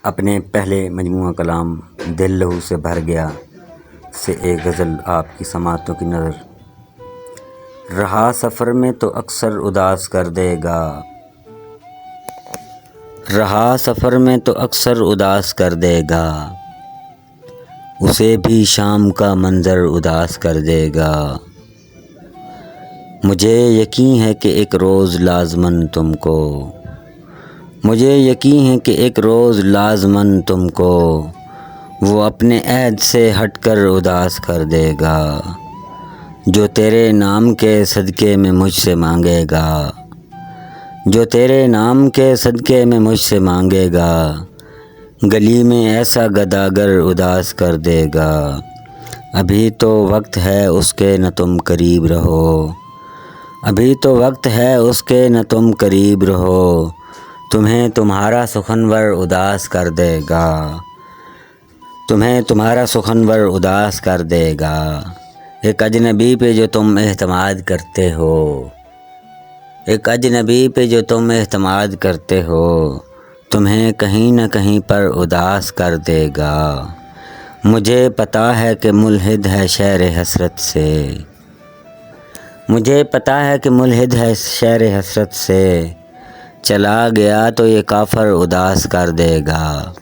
اپنے پہلے مجموعہ کلام دل لہو سے بھر گیا سے ایک غزل آپ کی سماعتوں کی نظر۔ رہا سفر میں تو اکثر اداس کر دے گا، رہا سفر میں تو اکثر اداس کر دے گا، اسے بھی شام کا منظر اداس کر دے گا۔ مجھے یقین ہے کہ ایک روز لازماً تم کو، مجھے یقین ہے کہ ایک روز لازماً تم کو وہ اپنے عہد سے ہٹ کر اداس کر دے گا، جو تیرے نام کے صدقے میں مجھ سے مانگے گا، جو تیرے نام کے صدقے میں مجھ سے مانگے گا، گلی میں ایسا گداگر اداس کر دے گا۔ ابھی تو وقت ہے اس کے نہ تم قریب رہو، ابھی تو وقت ہے اس کے نہ تم قریب رہو، تمہیں تمہارا سخنور اداس کر دے گا، تمہیں تمہارا سخنور اداس کر دے گا۔ ایک اجنبی پہ جو تم اعتماد کرتے ہو، ایک اجنبی پہ جو تم اعتماد کرتے ہو، تمہیں کہیں نہ کہیں پر اداس کر دے گا۔ مجھے پتہ ہے کہ ملحد ہے شہر حسرت سے، مجھے پتہ ہے کہ ملحد ہے شہر حسرت سے، چلا گیا تو یہ کافر اداس کر دے گا۔